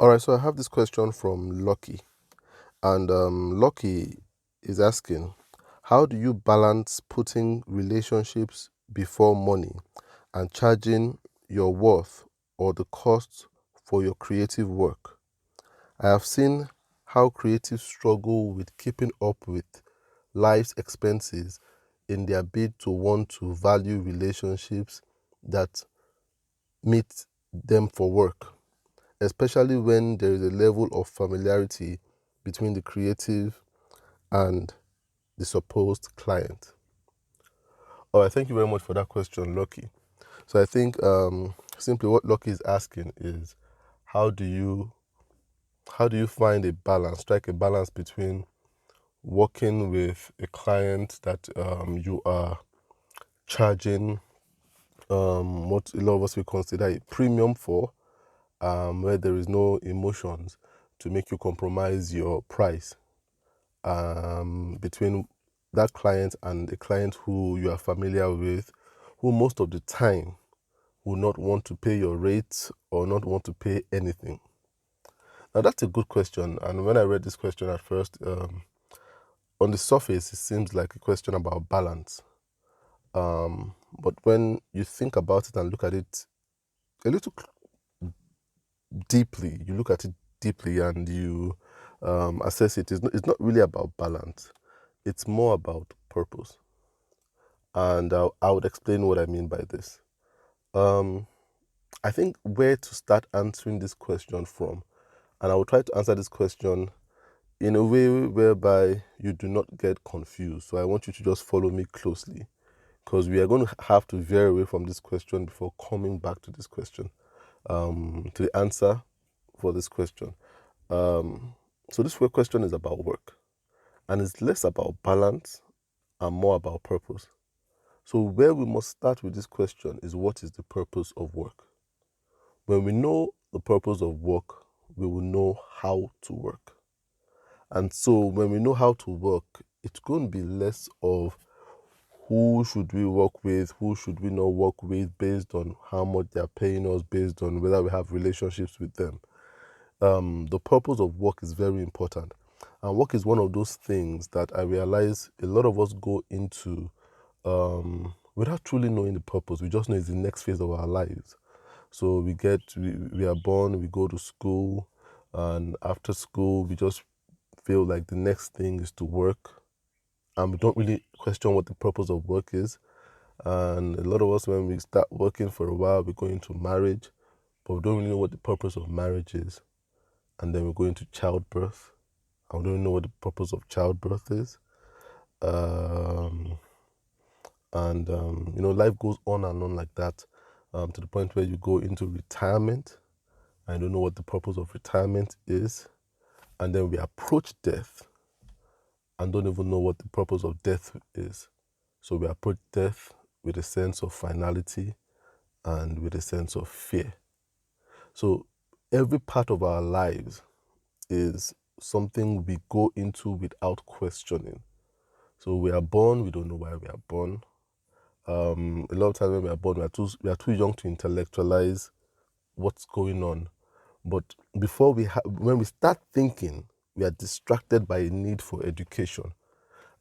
All right, so I have this question from Lucky, and Lucky is asking, how do you balance putting relationships before money and charging your worth or the cost for your creative work? I have seen how creatives struggle with keeping up with life's expenses in their bid to want to value relationships that meet them for work, especially when there is a level of familiarity between the creative and the supposed client. All right, thank you very much for that question, Lucky. So I think simply what Lucky is asking is, how do you find a balance, strike a balance between working with a client that you are charging what a lot of us will consider a premium for, where there is no emotions to make you compromise your price, between that client and a client who you are familiar with, who most of the time will not want to pay your rates or not want to pay anything. Now that's a good question, and when I read this question at first, on the surface it seems like a question about balance, but when you think about it and look at it a little deeply, you look at it deeply and you assess it, it's not really about balance, it's more about purpose. And I would explain what I mean by this. I think where to start answering this question from, and I will try to answer this question in a way whereby you do not get confused. So I want you to just follow me closely, because we are going to have to veer away from this question before coming back to this question, to the answer for this question. So this question is about work, and it's less about balance and more about purpose. So where we must start with this question is, what is the purpose of work? When we know the purpose of work, we will know how to work. And so when we know how to work, it's going to be less of who should we work with, who should we not work with, based on how much they're paying us, based on whether we have relationships with them. The purpose of work is very important. And work is one of those things that I realize a lot of us go into without truly knowing the purpose. We just know it's the next phase of our lives. So we are born, we go to school, and after school, we just feel like the next thing is to work. And we don't really question what the purpose of work is. And a lot of us, when we start working for a while, we go into marriage, but we don't really know what the purpose of marriage is. And then we go into childbirth, and we don't know what the purpose of childbirth is. Life goes on and on like that, to the point where you go into retirement and you don't know what the purpose of retirement is. And then we approach death and don't even know what the purpose of death is. So we approach death with a sense of finality and with a sense of fear. So every part of our lives is something we go into without questioning. So we are born, we don't know why we are born. A lot of times when we are born, we are too young to intellectualize what's going on. But when we start thinking, we are distracted by a need for education,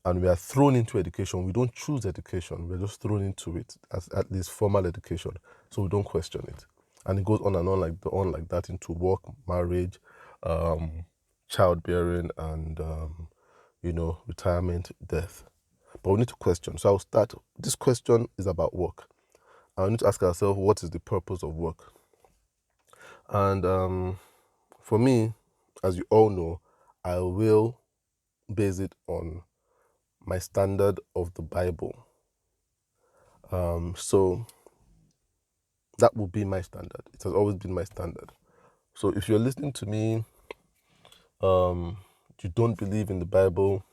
and we are thrown into education. We don't choose education; we're just thrown into it, as at least formal education. So we don't question it, and it goes on and on like that into work, marriage, childbearing, and retirement, death. But we need to question. So I'll start. This question is about work. I need to ask ourselves, what is the purpose of work? And for me, as you all know, I will base it on my standard of the Bible. So that will be my standard. It has always been my standard. So if you're listening to me, you don't believe in the Bible,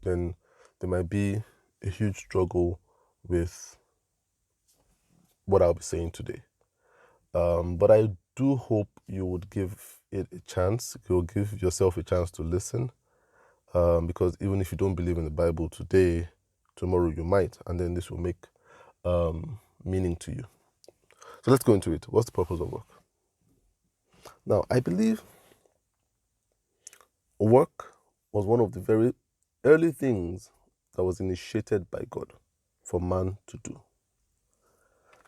then there might be a huge struggle with what I'll be saying today. But I do hope you would give it a chance. You'll give yourself a chance to listen, because even if you don't believe in the Bible today, tomorrow you might, and then this will make meaning to you. So let's go into it. What's the purpose of work? Now, I believe Work was one of the very early things that was initiated by God for man to do.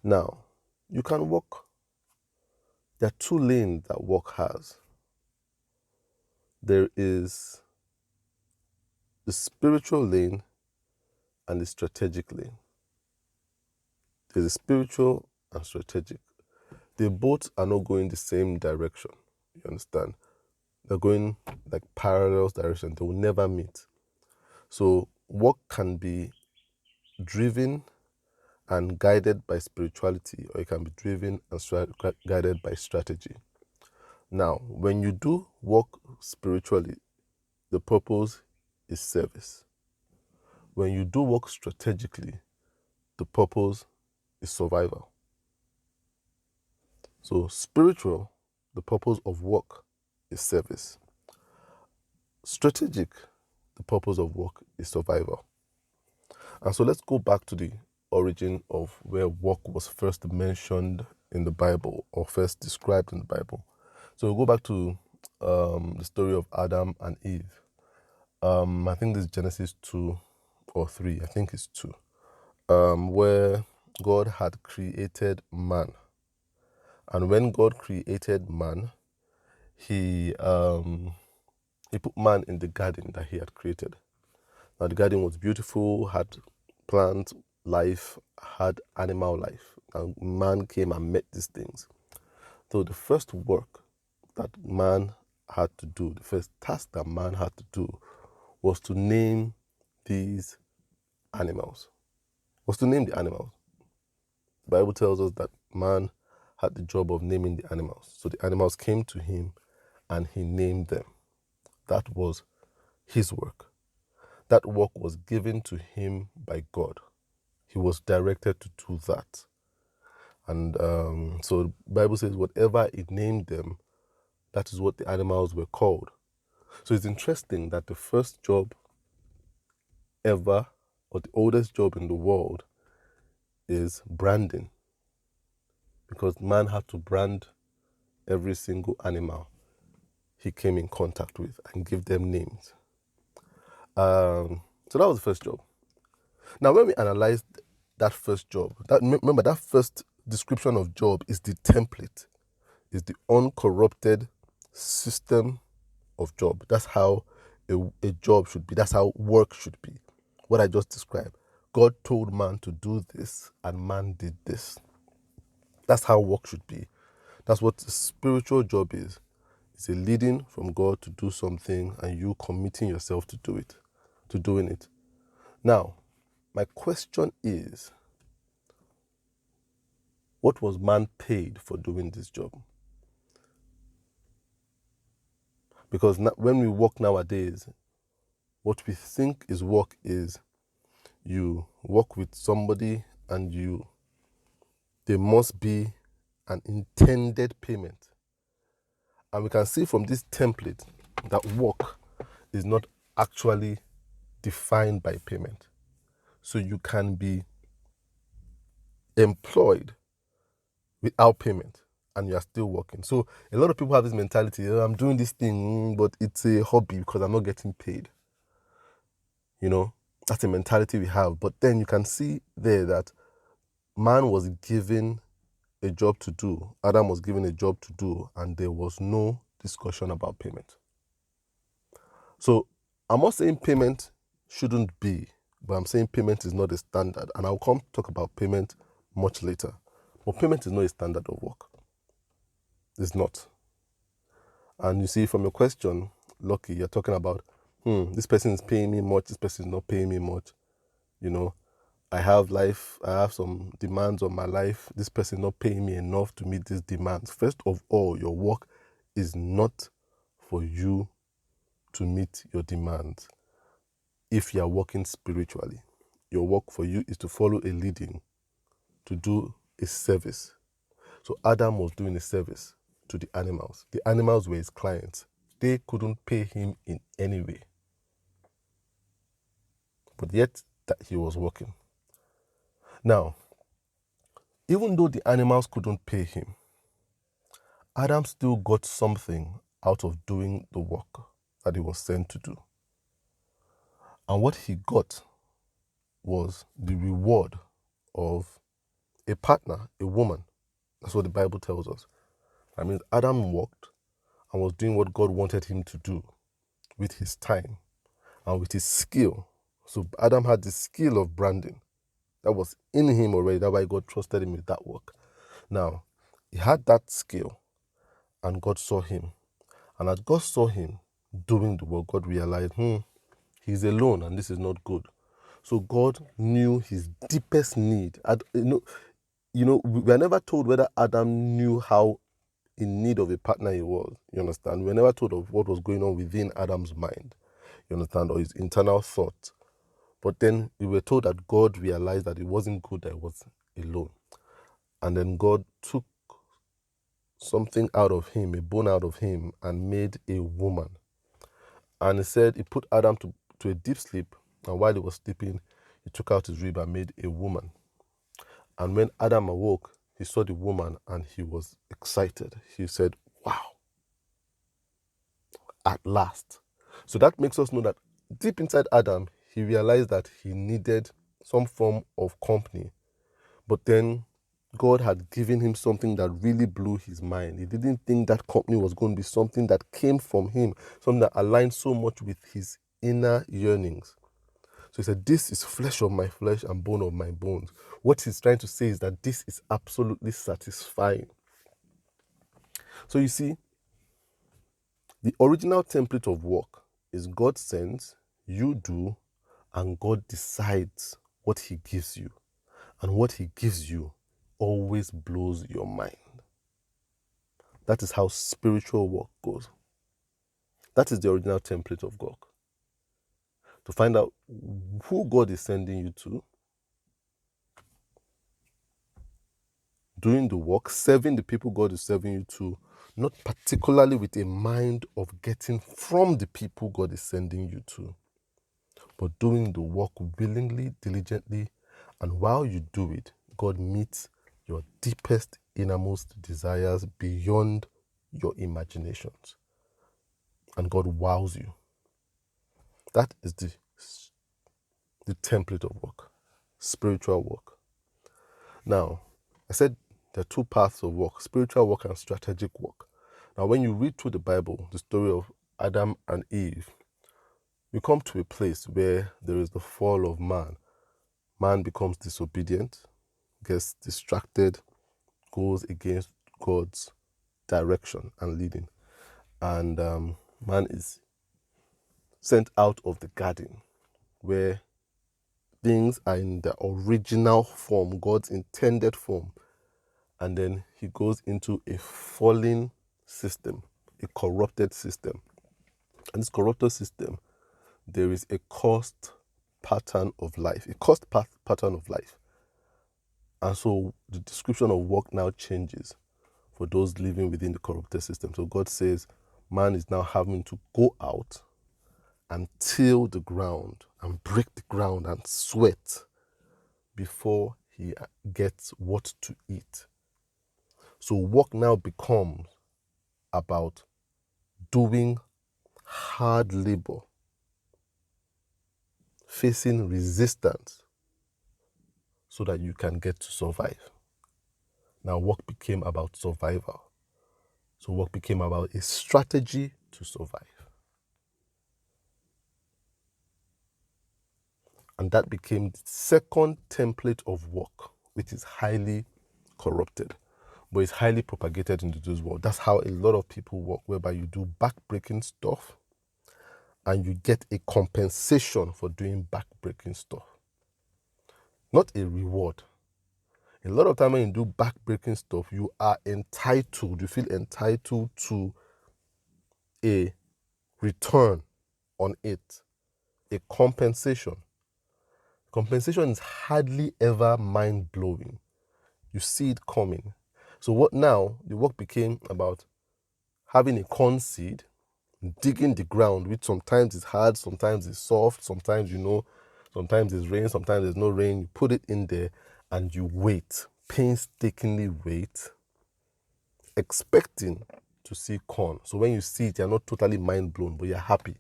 Now, you can walk. There are two lanes that work has. There is the spiritual lane and the strategic lane. There's a spiritual and strategic. They both are not going the same direction. You understand? They're going like parallel direction. They will never meet. So work can be driven and guided by spirituality, or it can be driven and guided by strategy. Now, when you do work spiritually, the purpose is service. When you do work strategically, the purpose is survival. So spiritual, the purpose of work is service. Strategic, the purpose of work is survival. And so let's go back to the origin of where work was first mentioned in the Bible or first described in the Bible. So we'll go back to the story of Adam and Eve. I think this is Genesis 2 or 3. I think it's 2. Where God had created man. And when God created man, he put man in the garden that he had created. Now the garden was beautiful, had plant life, had animal life. And man came and met these things. So the first work that man had to do, the first task that man had to do was to name these animals. Was to name the animals. The Bible tells us that man had the job of naming the animals. So the animals came to him and he named them. That was his work. That work was given to him by God. He was directed to do that. And so the Bible says whatever he named them, that is what the animals were called. So it's interesting that the first job ever, or the oldest job in the world, is branding. Because man had to brand every single animal he came in contact with and give them names. So that was the first job. Now, when we analyzed that first job, remember that first description of job is the template, is the uncorrupted system of job. That's how a job should be. That's how work should be. What I just described. God told man to do this, and man did this. That's how work should be. That's what a spiritual job is. It's a leading from God to do something and you committing yourself to do it, to doing it. Now, my question is, what was man paid for doing this job? Because when we work nowadays, what we think is work is you work with somebody and there must be an intended payment. And we can see from this template that work is not actually defined by payment. So you can be employed without payment and you are still working. So a lot of people have this mentality, I'm doing this thing, but it's a hobby because I'm not getting paid. You know, that's a mentality we have. But then you can see there that man was given a job to do, Adam was given a job to do, and there was no discussion about payment. So I'm not saying payment shouldn't be, but I'm saying payment is not a standard. And I'll come talk about payment much later. But payment is not a standard of work. It's not. And you see from your question, Lucky, you're talking about, this person is paying me much, this person is not paying me much. You know, I have some demands on my life. This person is not paying me enough to meet these demands. First of all, your work is not for you to meet your demands. If you are working spiritually, your work for you is to follow a leading, to do a service. So Adam was doing a service to the animals. The animals were his clients. They couldn't pay him in any way. But yet that he was working. Now, even though the animals couldn't pay him, Adam still got something out of doing the work. that he was sent to do. And what he got was the reward of a partner, a woman. That's what the Bible tells us. That means Adam walked and was doing what God wanted him to do with his time and with his skill. So Adam had the skill of branding. That was in him already. That's why God trusted him with that work. Now, he had that skill and God saw him. And as God saw him doing the work, God realized, he's alone and this is not good. So God knew his deepest need. We are never told whether Adam knew how in need of a partner he was. You understand? We were never told of what was going on within Adam's mind. You understand? Or his internal thought. But then we were told that God realized that it wasn't good that he was alone. And then God took something out of him, a bone out of him, and made a woman. And he said he put Adam to a deep sleep, and while he was sleeping, he took out his rib and made a woman. And when Adam awoke, he saw the woman and he was excited. He said, wow, at last. So that makes us know that deep inside Adam, he realized that he needed some form of company. But then God had given him something that really blew his mind. He didn't think that company was going to be something that came from him, something that aligned so much with his inner yearnings. So he said, this is flesh of my flesh and bone of my bones. What he's trying to say is that this is absolutely satisfying. So you see, the original template of work is God sends, you do, and God decides what he gives you. And what he gives you always blows your mind. That is how spiritual work goes. That is the original template of work. To find out who God is sending you to, doing the work, serving the people God is serving you to, not particularly with a mind of getting from the people God is sending you to, but doing the work willingly, diligently, and while you do it, God meets your deepest, innermost desires beyond your imaginations. And God wows you. That is the template of work, spiritual work. Now, I said there are two paths of work, spiritual work and strategic work. Now, when you read through the Bible, the story of Adam and Eve, we come to a place where there is the fall of man. Man becomes disobedient, gets distracted, goes against God's direction and leading. And man is sent out of the garden where things are in the original form, God's intended form. And then he goes into a fallen system, a corrupted system. And this corrupted system, there is a cost pattern of life, pattern of life. And so the description of work now changes for those living within the corrupted system. So God says man is now having to go out and till the ground and break the ground and sweat before he gets what to eat. So work now becomes about doing hard labor, facing resistance so that you can get to survive. Now work became about survival. So work became about a strategy to survive. And that became the second template of work, which is highly corrupted, but it's highly propagated into this world. That's how a lot of people work, whereby you do back-breaking stuff and you get a compensation for doing back-breaking stuff, not a reward. A lot of time when you do back-breaking stuff, you feel entitled to a return on it, a compensation. Compensation is hardly ever mind-blowing. You see it coming. So what now? The work became about having a corn seed, digging the ground, which sometimes is hard, sometimes it's soft, sometimes sometimes there's rain, sometimes there's no rain. You put it in there and you wait, painstakingly wait, expecting to see corn. So when you see it, you're not totally mind blown, but you're happy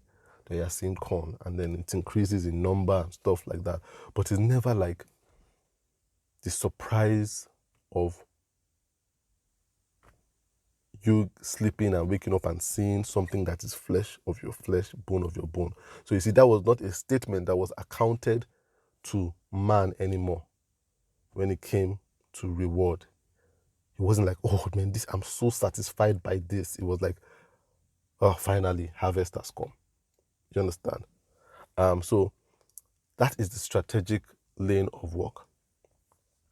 that you're seeing corn, and then it increases in number and stuff like that. But it's never like the surprise of you sleeping and waking up and seeing something that is flesh of your flesh, bone of your bone. So you see, that was not a statement that was accounted to man anymore when it came to reward. It wasn't like, oh man, I'm so satisfied by this. It was like, oh, finally, harvest has come. You understand? So that is the strategic lane of work.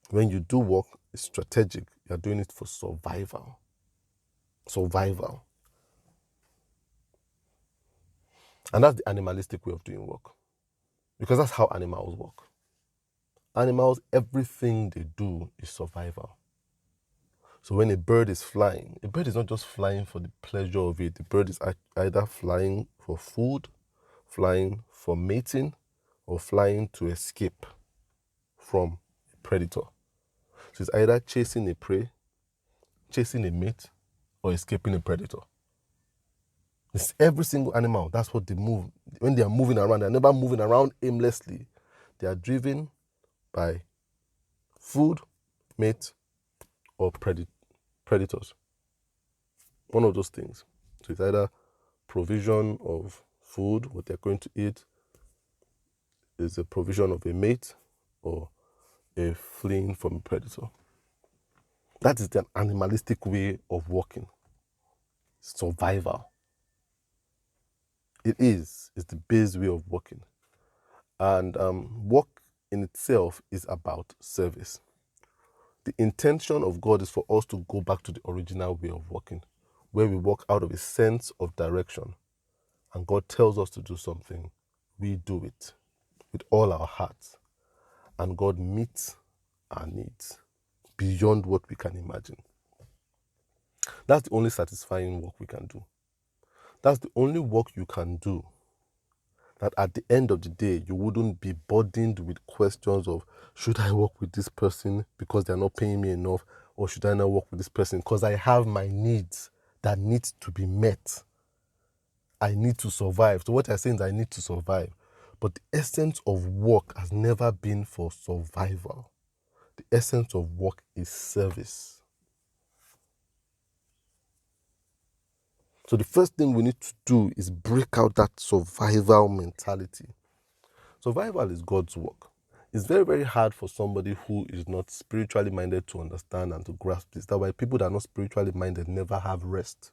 When you do work, it's strategic. You're doing it for survival. Survival. And that's the animalistic way of doing work. Because that's how animals work. Animals, everything they do is survival. So when a bird is flying, a bird is not just flying for the pleasure of it. The bird is either flying for food, flying for mating, or flying to escape from a predator. So it's either chasing a prey, chasing a mate, or escaping a predator. It's every single animal. That's what they move. When they are moving around, they're never moving around aimlessly. They are driven by food, mate, or predators. One of those things. So it's either provision of food, what they're going to eat, is a provision of a mate, or a fleeing from a predator. That is the animalistic way of working. Survival. It's the base way of working. And work in itself is about service. The intention of God is for us to go back to the original way of working, where we work out of a sense of direction. And God tells us to do something, we do it with all our hearts. And God meets our needs beyond what we can imagine. That's the only satisfying work we can do. That's the only work you can do that at the end of the day, you wouldn't be burdened with questions of, should I work with this person because they're not paying me enough? Or should I not work with this person because I have my needs that need to be met? I need to survive. So what I'm saying is I need to survive. But the essence of work has never been for survival. The essence of work is service. So the first thing we need to do is break out that survival mentality. Survival is God's work. It's very, very hard for somebody who is not spiritually minded to understand and to grasp this. That's why people that are not spiritually minded never have rest.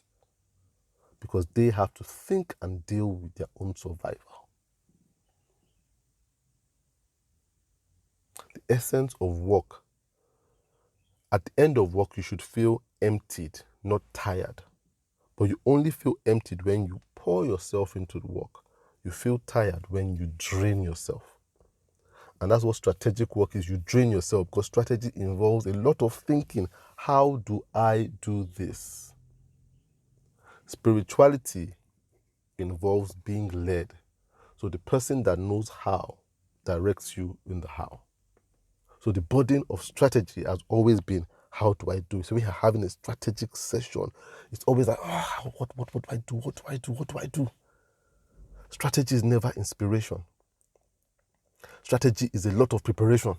Because they have to think and deal with their own survival. The essence of work. At the end of work, you should feel emptied, not tired. But you only feel emptied when you pour yourself into the work. You feel tired when you drain yourself. And that's what strategic work is. You drain yourself because strategy involves a lot of thinking. How do I do this? Spirituality involves being led. So the person that knows how directs you in the how. So the burden of strategy has always been, how do I do it? So we are having a strategic session. It's always like, what do I do? What do I do? What do I do? Strategy is never inspiration. Strategy is a lot of preparation.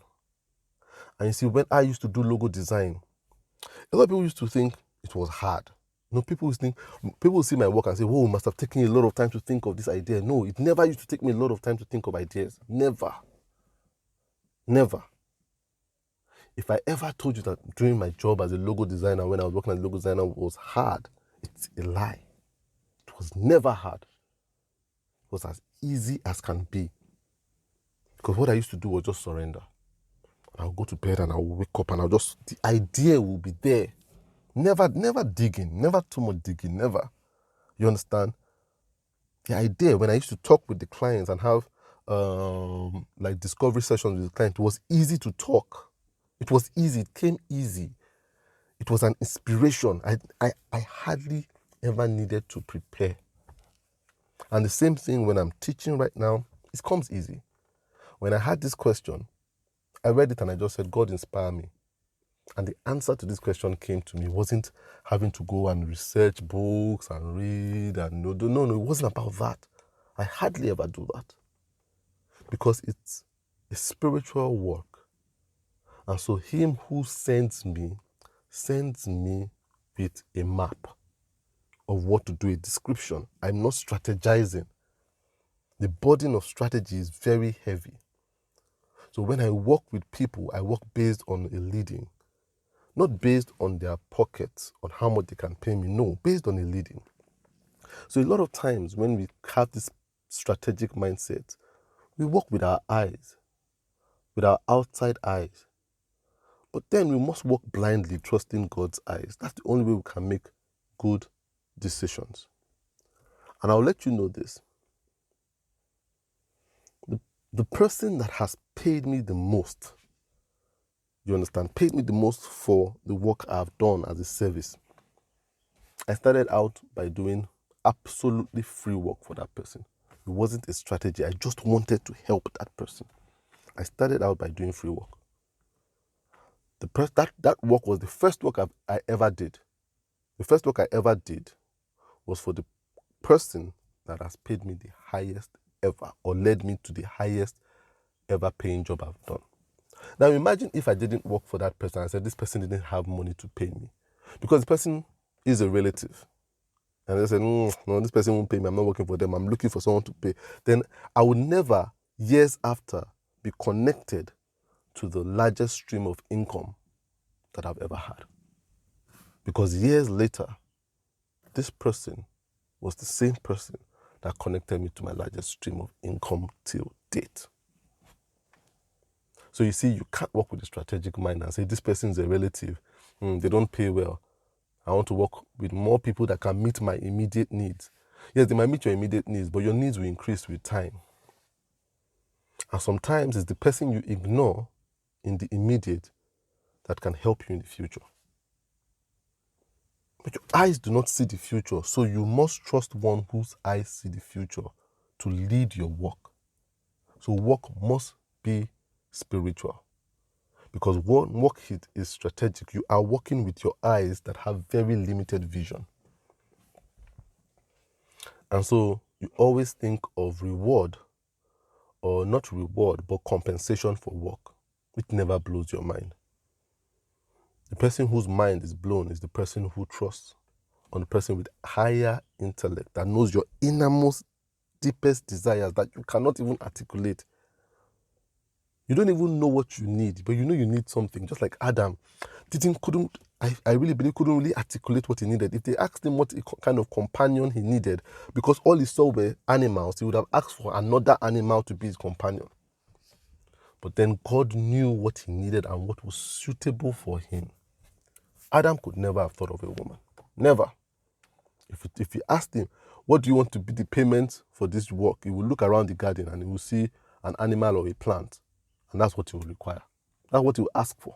And you see, when I used to do logo design, a lot of people used to think it was hard. People will see my work and say, whoa, it must have taken a lot of time to think of this idea. No, it never used to take me a lot of time to think of ideas. Never. Never. If I ever told you that doing my job as a logo designer, when I was working as a logo designer, was hard, it's a lie. It was never hard. It was as easy as can be. Because what I used to do was just surrender. I'll go to bed and I'll wake up and the idea will be there. Never digging, never too much digging, never. You understand? The idea, when I used to talk with the clients and have like discovery sessions with the client, it was easy to talk. It was easy, it came easy. It was an inspiration. I hardly ever needed to prepare. And the same thing when I'm teaching right now, it comes easy. When I had this question, I read it and I just said, God inspire me. And the answer to this question came to me. It wasn't having to go and research books and read and no, it wasn't about that. I hardly ever do that because it's a spiritual work. And so him who sends me with a map of what to do, a description. I'm not strategizing. The burden of strategy is very heavy. So when I work with people, I work based on a leading, not based on their pockets, on how much they can pay me. No, based on a leading. So a lot of times when we have this strategic mindset, we work with our eyes, with our outside eyes. But then we must walk blindly, trusting God's eyes. That's the only way we can make good decisions. And I'll let you know this. The person that has paid me the most, you understand, paid me the most for the work I've done as a service. I started out by doing absolutely free work for that person. It wasn't a strategy. I just wanted to help that person. I started out by doing free work. That work was the first work I ever did. The first work I ever did was for the person that has paid me the highest ever, or led me to the highest ever paying job I've done. Now imagine if I didn't work for that person. I said this person didn't have money to pay me, because the person is a relative. And I said, no, this person won't pay me. I'm not working for them. I'm looking for someone to pay. Then I would never, years after, be connected to the largest stream of income that I've ever had. Because years later, this person was the same person that connected me to my largest stream of income till date. So you see, you can't work with a strategic mind and say, this person's a relative. They don't pay well. I want to work with more people that can meet my immediate needs. Yes, they might meet your immediate needs, but your needs will increase with time. And sometimes it's the person you ignore in the immediate that can help you in the future. But your eyes do not see the future, so you must trust one whose eyes see the future to lead your work. So work must be spiritual. Because one work is strategic. You are working with your eyes that have very limited vision. And so you always think of reward, or not reward, but compensation for work. It never blows your mind. The person whose mind is blown is the person who trusts on the person with higher intellect, that knows your innermost, deepest desires that you cannot even articulate. You don't even know what you need, but you know you need something. Just like Adam I really believe couldn't really articulate what he needed. If they asked him what kind of companion he needed, because all he saw were animals, he would have asked for another animal to be his companion. But then God knew what he needed and what was suitable for him. Adam could never have thought of a woman. Never. If you asked him, what do you want to be the payment for this work? He will look around the garden and he will see an animal or a plant. And that's what he will require. That's what he will ask for.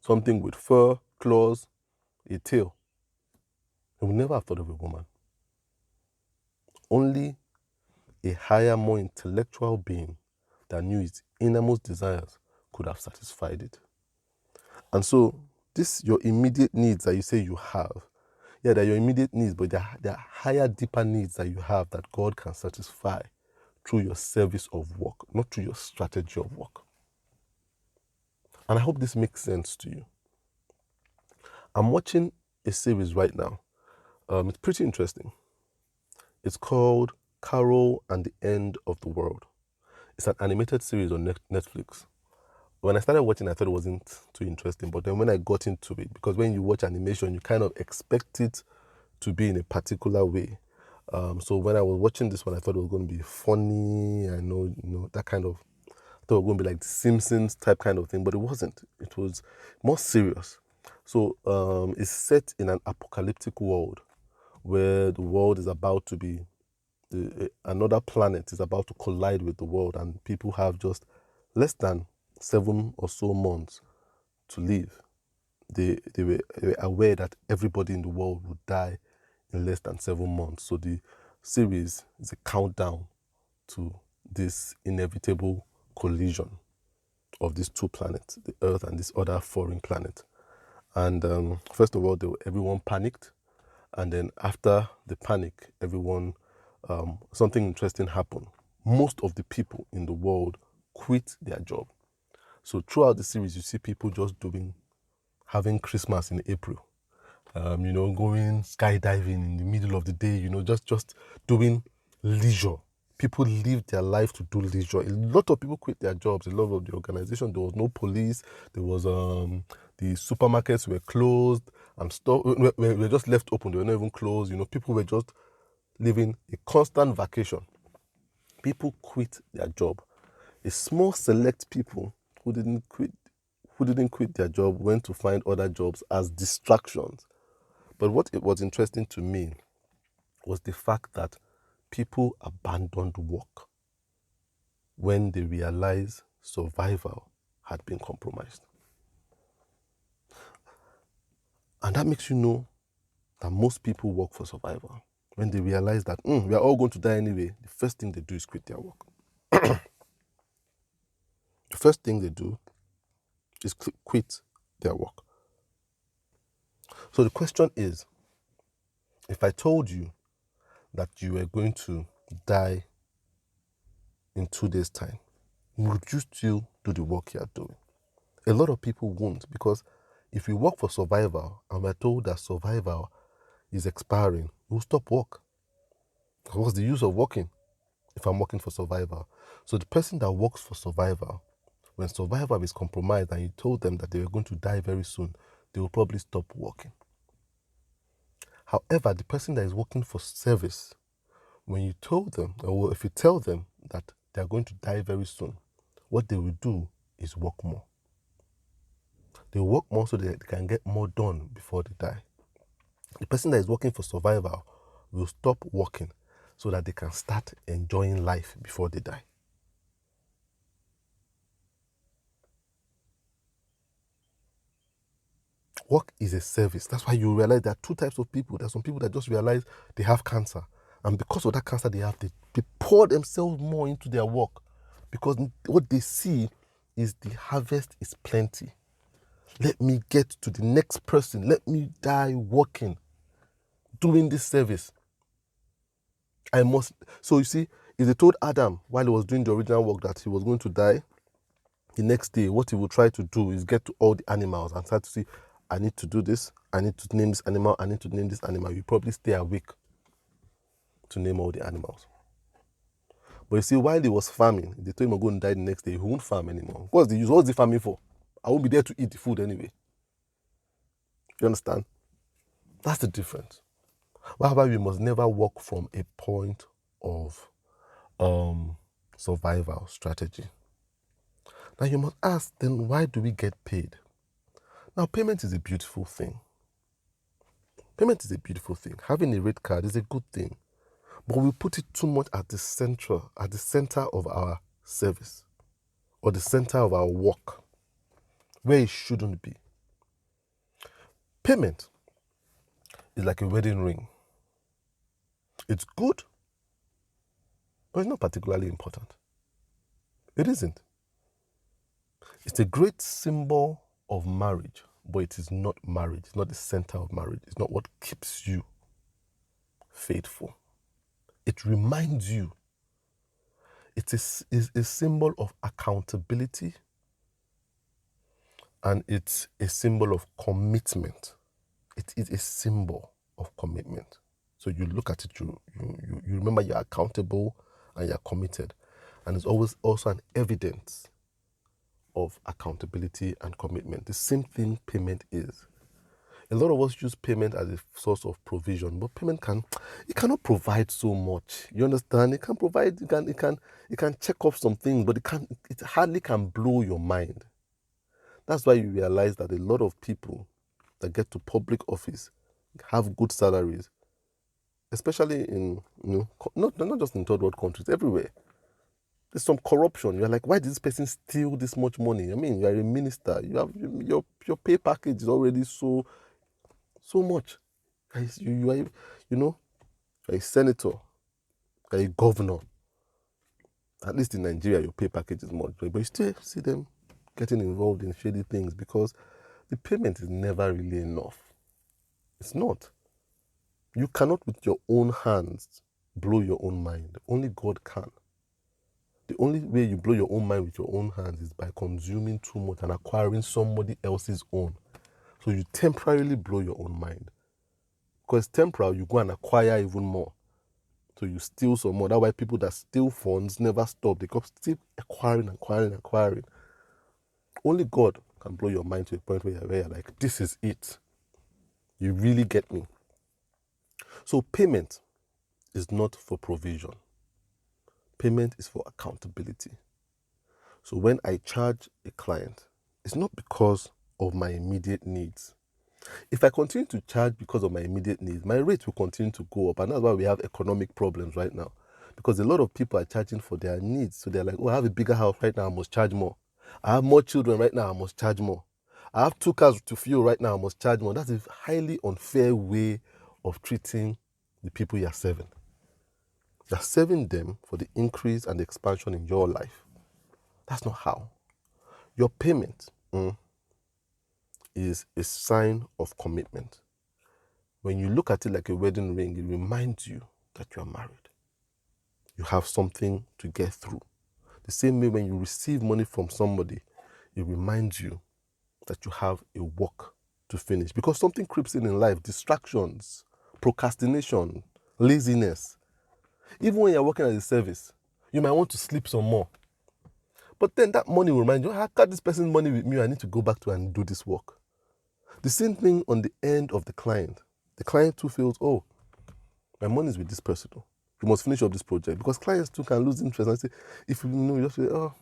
Something with fur, claws, a tail. He would never have thought of a woman. Only a higher, more intellectual being that knew its innermost desires could have satisfied it. And so, your immediate needs that you say you have, they're your immediate needs, but there are higher, deeper needs that you have that God can satisfy through your service of work, not through your strategy of work. And I hope this makes sense to you. I'm watching a series right now. It's pretty interesting. It's called Carol and the End of the World. It's an animated series on Netflix. When I started watching, I thought it wasn't too interesting. But then when I got into it, because when you watch animation, you kind of expect it to be in a particular way. So when I was watching this one, I thought it was going to be funny. I know, that kind of, I thought it was going to be like the Simpsons type kind of thing, but it wasn't. It was more serious. So it's set in an apocalyptic world where the world is about to be, another planet is about to collide with the world, and people have just less than 7 or so months to live. They were aware that everybody in the world would die in less than 7 months. So the series is a countdown to this inevitable collision of these two planets, the Earth and this other foreign planet. And first of all, everyone panicked. And then after the panic, something interesting happened. Most of the people in the world quit their job. So throughout the series, you see people just having Christmas in April. Going skydiving in the middle of the day, just doing leisure. People live their life to do leisure. A lot of people quit their jobs. A lot of the organization, there was no police. There was the supermarkets were closed and stuff were just left open. They were not even closed. People were just living a constant vacation. People quit their job. A small select people who didn't quit their job went to find other jobs as distractions. But what it was interesting to me was the fact that people abandoned work when they realized survival had been compromised. And that makes you know that most people work for survival. When they realize that we are all going to die anyway, the first thing they do is quit their work. The first thing they do is quit their work. So the question is, if I told you that you were going to die in 2 days' time, would you still do the work you are doing? A lot of people won't, because if we work for survival and we're told that survival is expiring, we'll stop work. What's the use of working if I'm working for survival? So the person that works for survival, when survival is compromised and you told them that they were going to die very soon, they will probably stop working. However, the person that is working for service, when you told them, or if you tell them that they are going to die very soon, what they will do is work more. They work more so that they can get more done before they die. The person that is working for survival will stop working so that they can start enjoying life before they die. Work is a service. That's why you realize there are two types of people. There are some people that just realize they have cancer, and because of that cancer they pour themselves more into their work, because what they see is the harvest is plenty. Let me get to the next person. Let me die working, doing this service. I must. So you see, if they told Adam while he was doing the original work that he was going to die, the next day what he will try to do is get to all the animals and start to see, I need to do this, I need to name this animal, I need to name this animal. You probably stay awake to name all the animals. But you see, while he was farming, if they told him I'm going to die the next day, he won't farm anymore. What's the use? What's the farming for? I won't be there to eat the food anyway. You understand? That's the difference. However, we must never work from a point of survival strategy. Now you must ask, then why do we get paid? Now, payment is a beautiful thing. Payment is a beautiful thing. Having a rate card is a good thing. But we put it too much at the center of our service or the center of our work, where it shouldn't be. Payment is like a wedding ring. It's good, but it's not particularly important. It isn't. It's a great symbol of marriage, but it is not marriage. It's not the center of marriage. It's not what keeps you faithful. It reminds you. It is a symbol of accountability, and it's a symbol of commitment. It is a symbol of commitment. So you look at it, you remember you're accountable and you're committed. And it's always also an evidence of accountability and commitment. The same thing payment is. A lot of us use payment as a source of provision, but payment cannot provide so much. You understand? It can check off some things, but it hardly can blow your mind. That's why you realize that a lot of people that get to public office have good salaries, especially in not just in third world countries, everywhere. There's some corruption. You're like, why did this person steal this much money? I mean, you're a minister. You have your pay package is already so much. You are, you're a senator, you're a governor. At least in Nigeria, your pay package is much, but you still see them getting involved in shady things because the payment is never really enough. It's not. You cannot with your own hands blow your own mind. Only God can. The only way you blow your own mind with your own hands is by consuming too much and acquiring somebody else's own. So you temporarily blow your own mind. Because temporal, you go and acquire even more. So you steal some more. That's why people that steal funds never stop. They keep still acquiring. Only God can blow your mind to a point where you're like, this is it. You really get me. So payment is not for provision. Payment is for accountability. So when I charge a client, it's not because of my immediate needs. If I continue to charge because of my immediate needs, my rate will continue to go up. And that's why we have economic problems right now. Because a lot of people are charging for their needs. So they're like, oh, I have a bigger house right now, I must charge more. I have more children right now, I must charge more. I have 2 cars to fuel right now, I must charge more. That's a highly unfair way of treating the people you're serving. You're serving them for the increase and the expansion in your life. That's not how. Your payment is a sign of commitment. When you look at it like a wedding ring, it reminds you that you are married. You have something to get through. The same way when you receive money from somebody, it reminds you that you have a work to finish. Because something creeps in life, distractions, procrastination, laziness. Even when you're working at a service, you might want to sleep some more. But then that money will remind you, I got this person's money with me, I need to go back to and do this work. The same thing on the end of the client. The client too feels, oh, my money is with this person. You must finish up this project. Because clients too can lose interest and say, if you just say, oh,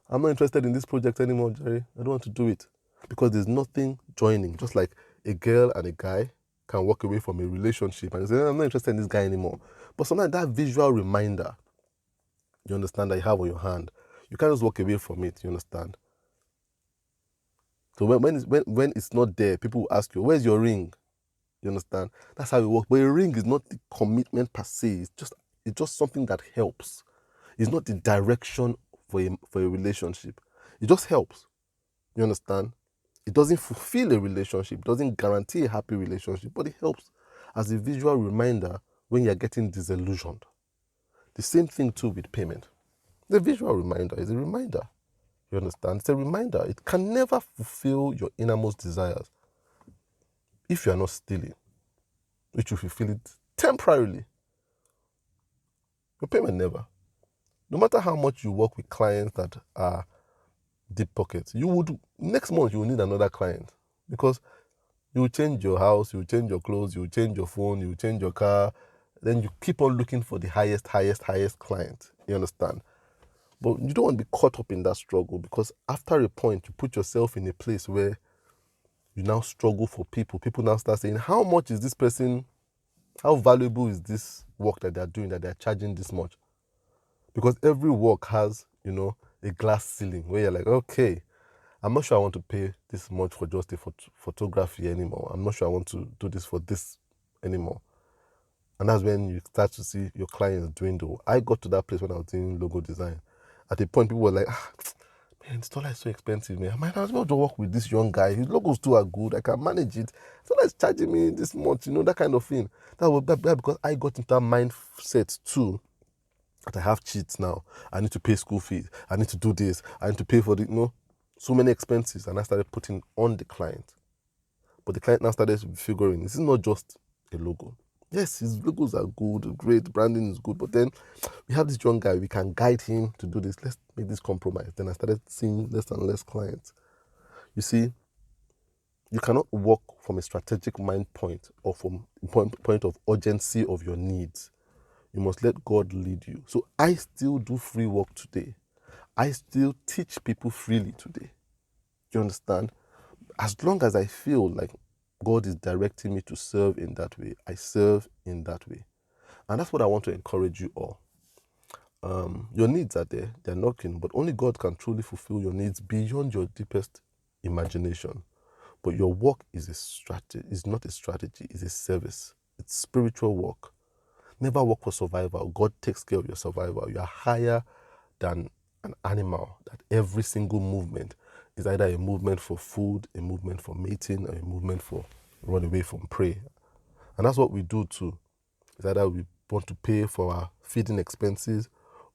I'm not interested in this project anymore, Jerry. I don't want to do it. Because there's nothing joining. Just like a girl and a guy can walk away from a relationship and say, I'm not interested in this guy anymore. But sometimes that visual reminder, you understand, that you have on your hand, you can't just walk away from it, you understand? So when it's not there, people will ask you, where's your ring? You understand? That's how it works. But a ring is not the commitment per se. It's just something that helps. It's not the direction for a relationship. It just helps. You understand? It doesn't fulfill a relationship. It doesn't guarantee a happy relationship, but it helps as a visual reminder when you're getting disillusioned. The same thing too with payment. The visual reminder is a reminder. You understand? It's a reminder. It can never fulfill your innermost desires if you are not stealing, which will fulfill it temporarily. Your payment never. No matter how much you work with clients that are deep pockets, next month you will need another client because you will change your house, you will change your clothes, you will change your phone, you will change your car. Then you keep on looking for the highest client. You understand? But you don't want to be caught up in that struggle because after a point, you put yourself in a place where you now struggle for people. People now start saying, how much is this person, how valuable is this work that they're doing that they're charging this much? Because every work has, a glass ceiling where you're like, okay, I'm not sure I want to pay this much for just a photography anymore. I'm not sure I want to do this for this anymore. And that's when you start to see your clients dwindle. I got to that place when I was doing logo design. At a point, people were like, man, this dollar is so expensive, man. I might as well work with this young guy. His logos too are good. I can manage it. So that's charging me this much, that kind of thing. That because I got into that mindset too. That I have cheats now. I need to pay school fees. I need to do this. I need to pay for so many expenses. And I started putting on the client. But the client now started figuring, this is not just a logo. Yes, his logos are good, great, branding is good, but then we have this young guy, we can guide him to do this. Let's make this compromise. Then I started seeing less and less clients. You see, you cannot work from a strategic mind point or from point of urgency of your needs. You must let God lead you. So I still do free work today. I still teach people freely today. Do you understand? As long as I feel like God is directing me to serve in that way, I serve in that way. And that's what I want to encourage you all. Your needs are there, they're knocking, but only God can truly fulfill your needs beyond your deepest imagination. But your work is not a strategy, it's a service. It's spiritual work. Never work for survival. God takes care of your survival. You are higher than an animal, that every single movement is either a movement for food, a movement for mating, or a movement for run away from prey. And that's what we do too. It's either we want to pay for our feeding expenses,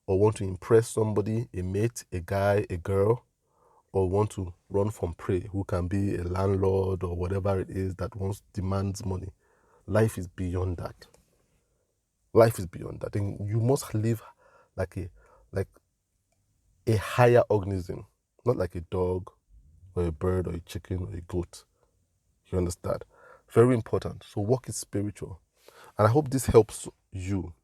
or want to impress somebody, a mate, a guy, a girl, or want to run from prey, who can be a landlord or whatever it is that demands money. Life is beyond that. Life is beyond that. And you must live like a higher organism, not like a dog or a bird or a chicken or a goat. You understand? Very important. So work is spiritual. And I hope this helps you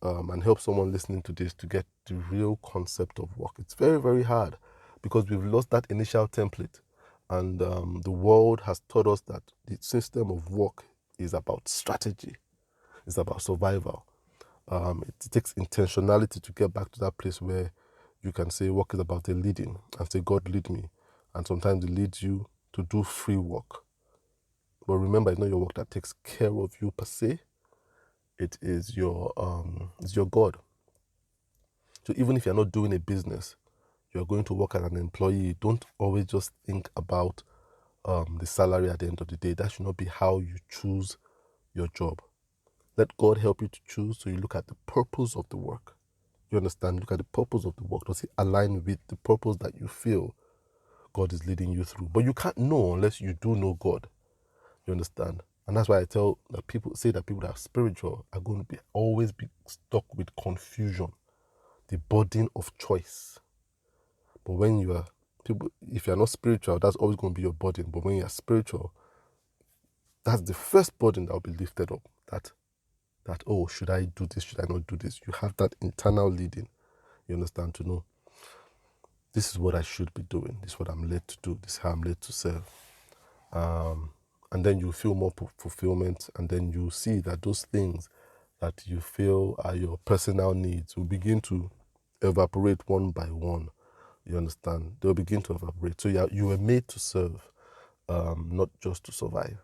and help someone listening to this to get the real concept of work. It's very, very hard because we've lost that initial template. And the world has taught us that the system of work is about strategy. It's about survival. It takes intentionality to get back to that place where you can say work is about a leading and say, God lead me. And sometimes it leads you to do free work. But remember, it's not your work that takes care of you per se. It is your God. So even if you're not doing a business, you're going to work as an employee, don't always just think about the salary at the end of the day. That should not be how you choose your job. Let God help you to choose, so you look at the purpose of the work. You understand? Look at the purpose of the work. Does it align with the purpose that you feel God is leading you through? But you can't know unless you do know God. You understand? And that's why I tell that people that people that are spiritual are going to always be stuck with confusion, the burden of choice. But when you are if you're not spiritual, that's always going to be your burden. But when you're spiritual, that's the first burden that will be lifted up. That oh, should I do this? Should I not do this? You have that internal leading. You understand? To know this is what I should be doing. This is what I'm led to do. This is how I'm led to serve. And then you feel more fulfillment, and then you see that those things that you feel are your personal needs will begin to evaporate one by one. You understand? They'll begin to evaporate. So you were made to serve, not just to survive.